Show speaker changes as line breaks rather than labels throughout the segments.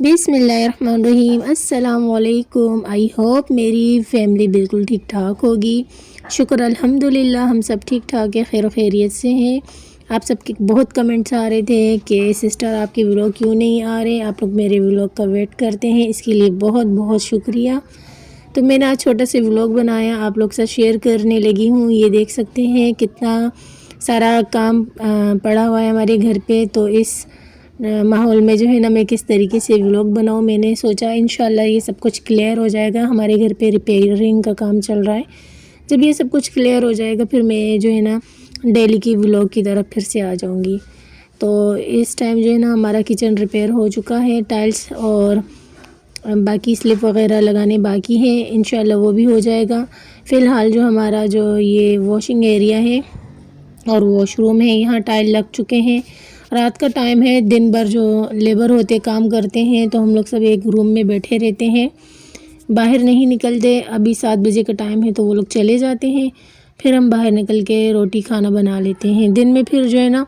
بسم اللہ الرحمن الرحیم۔ السلام علیکم۔ آئی ہوپ میری فیملی بالکل ٹھیک ٹھاک ہوگی۔ شکر الحمدللہ ہم سب ٹھیک ٹھاک ہے، خیر و خیریت سے ہیں۔ آپ سب کے بہت کمنٹس آ رہے تھے کہ سسٹر آپ کے ولاگ کیوں نہیں آ رہے، آپ لوگ میرے ولاگ کا ویٹ کرتے ہیں، اس کے لیے بہت بہت شکریہ۔ تو میں نے آج چھوٹا سے ولاگ بنایا، آپ لوگ سے شیئر کرنے لگی ہوں۔ یہ دیکھ سکتے ہیں کتنا سارا کام پڑا ہوا ہے ہمارے گھر پہ، تو اس ماحول میں جو ہے نا میں کس طریقے سے ولاگ بناؤں۔ میں نے سوچا انشاءاللہ یہ سب کچھ کلیئر ہو جائے گا۔ ہمارے گھر پہ ریپیئرنگ کا کام چل رہا ہے، جب یہ سب کچھ کلیئر ہو جائے گا پھر میں جو ہے نا ڈیلی کی ولاگ کی طرف پھر سے آ جاؤں گی۔ تو اس ٹائم جو ہے نا ہمارا کچن ریپیئر ہو چکا ہے، ٹائلز اور باقی سلپ وغیرہ لگانے باقی ہیں، انشاءاللہ وہ بھی ہو جائے گا۔ فی الحال جو ہمارا جو یہ واشنگ ایریا ہے اور واش روم ہے، یہاں ٹائل لگ چکے ہیں۔ رات کا ٹائم ہے، دن بھر جو لیبر ہوتے کام کرتے ہیں تو ہم لوگ سب ایک روم میں بیٹھے رہتے ہیں، باہر نہیں نکلتے۔ ابھی 7 بجے کا ٹائم ہے تو وہ لوگ چلے جاتے ہیں، پھر ہم باہر نکل کے روٹی کھانا بنا لیتے ہیں۔ دن میں پھر جو ہے نا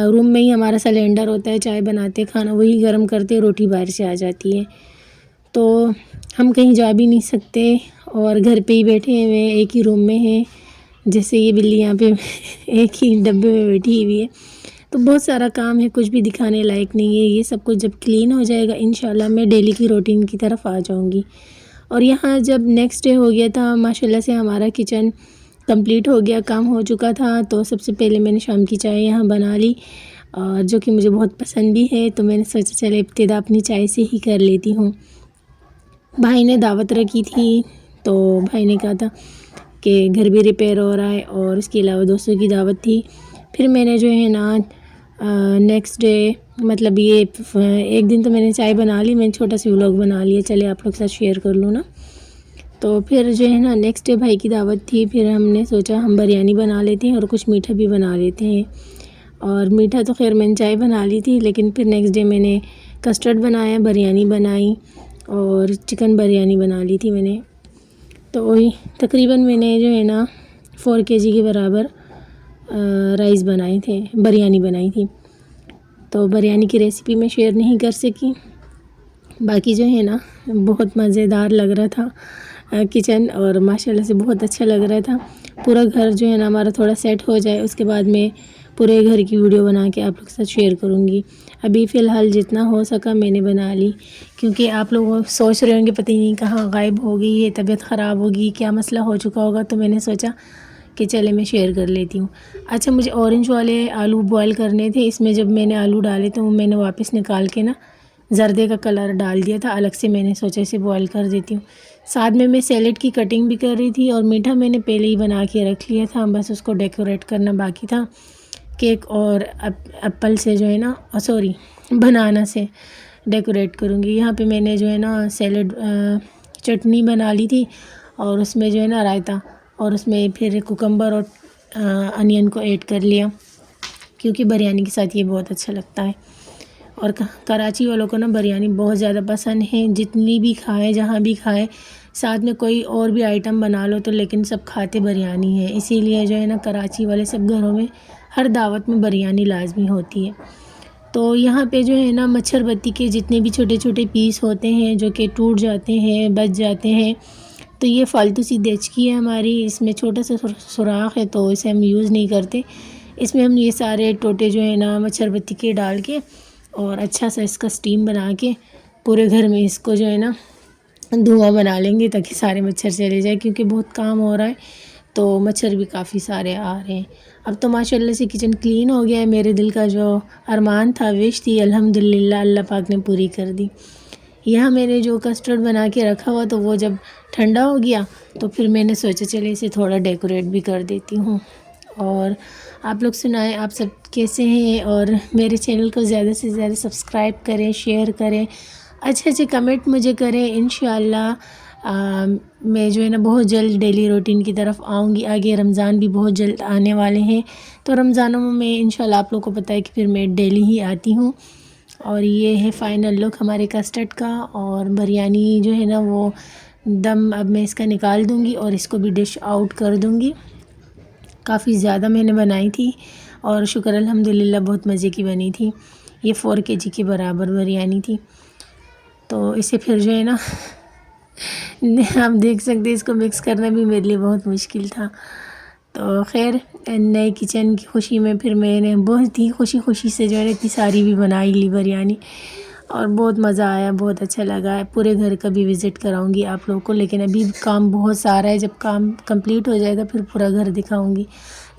روم میں ہی ہمارا سلینڈر ہوتا ہے، چائے بناتے کھانا وہی گرم کرتے، روٹی باہر سے آ جاتی ہے۔ تو ہم کہیں جا بھی نہیں سکتے اور گھر پہ ہی بیٹھے ہوئے ایک ہی روم میں ہیں، جیسے یہ بلی یہاں پہ ایک ہی ڈبے میں بیٹھی ہوئی ہے۔ تو بہت سارا کام ہے، کچھ بھی دکھانے لائق نہیں ہے۔ یہ سب کچھ جب کلین ہو جائے گا انشاءاللہ میں ڈیلی کی روٹین کی طرف آ جاؤں گی۔ اور یہاں جب نیکسٹ ڈے ہو گیا تھا، ماشاءاللہ سے ہمارا کچن کمپلیٹ ہو گیا، کام ہو چکا تھا، تو سب سے پہلے میں نے شام کی چائے یہاں بنا لی، اور جو کہ مجھے بہت پسند بھی ہے، تو میں نے سوچا چلے ابتدا اپنی چائے سے ہی کر لیتی ہوں۔ بھائی نے دعوت رکھی تھی تو بھائی نے کہا تھا کہ گھر بھی ریپیئر ہو رہا ہے اور اس کے علاوہ دوستوں کی دعوت تھی۔ پھر میں نے جو ہے نا نیکسٹ ڈے مطلب یہ ایک دن تو میں نے چائے بنا لی، میں نے چھوٹا سی ولاگ بنا لیا، چلے آپ لوگ کے ساتھ شیئر کر لوں نا۔ تو پھر جو ہے نا نیکسٹ ڈے بھائی کی دعوت تھی، پھر ہم نے سوچا ہم بریانی بنا لیتے ہیں اور کچھ میٹھا بھی بنا لیتے ہیں۔ اور میٹھا تو خیر میں نے چائے بنا لی تھی، لیکن پھر نیکسٹ ڈے میں نے کسٹرڈ بنایا، بریانی بنائی اور چکن بریانی بنا لی تھی میں نے۔ تو وہی تقریباً میں نے جو ہے نا 4 kg کے برابر رائس بنائے تھے، بریانی بنائی تھی۔ تو بریانی کی ریسیپی میں شیئر نہیں کر سکی، باقی جو ہے نا بہت مزیدار لگ رہا تھا کچن، اور ماشاءاللہ سے بہت اچھا لگ رہا تھا۔ پورا گھر جو ہے نا ہمارا تھوڑا سیٹ ہو جائے، اس کے بعد میں پورے گھر کی ویڈیو بنا کے آپ لوگ کے ساتھ شیئر کروں گی۔ ابھی فی الحال جتنا ہو سکا میں نے بنا لی، کیونکہ آپ لوگ سوچ رہے ہوں گے پتہ نہیں کہاں غائب ہو گئی ہے، طبیعت خراب ہوگی، کیا مسئلہ ہو چکا ہوگا، تو میں نے سوچا کہ چلے میں شیئر کر لیتی ہوں۔ اچھا، مجھے اورنج والے آلو بوائل کرنے تھے، اس میں جب میں نے آلو ڈالے تو میں نے واپس نکال کے نا زردے کا کلر ڈال دیا تھا الگ سے، میں نے سوچا اسے بوائل کر دیتی ہوں۔ ساتھ میں سیلڈ کی کٹنگ بھی کر رہی تھی، اور میٹھا میں نے پہلے ہی بنا کے رکھ لیا تھا، بس اس کو ڈیکوریٹ کرنا باقی تھا۔ کیک اور ایپل سے جو ہے نا بنانا سے ڈیکوریٹ کروں گی۔ یہاں پہ میں نے جو ہے نا سیلڈ چٹنی بنا لی تھی، اور اس میں جو ہے نا رائتا، اور اس میں پھر کوکمبر اور انین کو ایڈ کر لیا، کیونکہ بریانی کے ساتھ یہ بہت اچھا لگتا ہے۔ اور کراچی والوں کو نا بریانی بہت زیادہ پسند ہے، جتنی بھی کھائیں جہاں بھی کھائیں، ساتھ میں کوئی اور بھی آئٹم بنا لو تو لیکن سب کھاتے بریانی ہے، اسی لیے جو ہے نا کراچی والے سب گھروں میں ہر دعوت میں بریانی لازمی ہوتی ہے۔ تو یہاں پہ جو ہے نا مچھر بتی کے جتنے بھی چھوٹے چھوٹے پیس ہوتے ہیں جو کہ ٹوٹ جاتے ہیں، بچ جاتے ہیں، تو یہ فالتو سی دیچکی ہے ہماری، اس میں چھوٹا سا سوراخ ہے تو اسے ہم یوز نہیں کرتے۔ اس میں ہم یہ سارے ٹوٹے جو ہے نا مچھر بتی کے ڈال کے اور اچھا سا اس کا سٹیم بنا کے پورے گھر میں اس کو جو ہے نا دھواں بنا لیں گے تاکہ سارے مچھر چلے جائیں، کیونکہ بہت کام ہو رہا ہے تو مچھر بھی کافی سارے آ رہے ہیں۔ اب تو ماشاءاللہ سے کچن کلین ہو گیا ہے، میرے دل کا جو ارمان تھا، وش تھی، الحمدللہ اللہ پاک نے پوری کر دی۔ یہاں میں نے جو کسٹرڈ بنا کے رکھا ہوا تو وہ جب ٹھنڈا ہو گیا تو پھر میں نے سوچا چلے اسے تھوڑا ڈیکوریٹ بھی کر دیتی ہوں۔ اور آپ لوگ سنائیں آپ سب کیسے ہیں، اور میرے چینل کو زیادہ سے زیادہ سبسکرائب کریں، شیئر کریں، اچھے اچھے کمنٹ مجھے کریں۔ انشاءاللہ میں جو ہے نا بہت جلد ڈیلی روٹین کی طرف آؤں گی، آگے رمضان بھی بہت جلد آنے والے ہیں، تو رمضانوں میں انشاءاللہ آپ لوگ کو پتہ ہے کہ پھر میں ڈیلی ہی آتی ہوں۔ اور یہ ہے فائنل لک ہمارے کسٹرڈ کا، اور بریانی جو ہے نا وہ دم اب میں اس کا نکال دوں گی اور اس کو بھی ڈش آؤٹ کر دوں گی۔ کافی زیادہ میں نے بنائی تھی اور شکر الحمدللہ بہت مزے کی بنی تھی۔ یہ 4 kg کے برابر بریانی تھی۔ تو اسے پھر جو ہے نا آپ دیکھ سکتے اس کو مکس کرنا بھی میرے لیے بہت مشکل تھا. تو خیر نئے کچن کی خوشی میں پھر میں نے بہت ہی خوشی سے جو ہے اتنی ساری بھی بنائی لی بریانی, اور بہت مزہ آیا, بہت اچھا لگا. پورے گھر کا بھی وزٹ کراؤں گی آپ لوگوں کو, لیکن ابھی کام بہت سارا ہے, جب کام کمپلیٹ ہو جائے گا پھر پورا گھر دکھاؤں گی.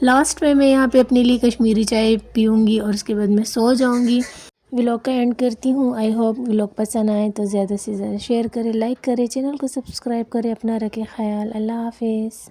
لاسٹ میں یہاں پہ اپنے لیے کشمیری چائے پیوں گی اور اس کے بعد میں سو جاؤں گی. ولاگ کا اینڈ کرتی ہوں. آئی ہوپ ولاگ پسند آئے تو زیادہ سے زیادہ شیئر کریں, لائک کریں, چینل کو سبسکرائب کریں. اپنا رکھیں خیال. اللہ حافظ.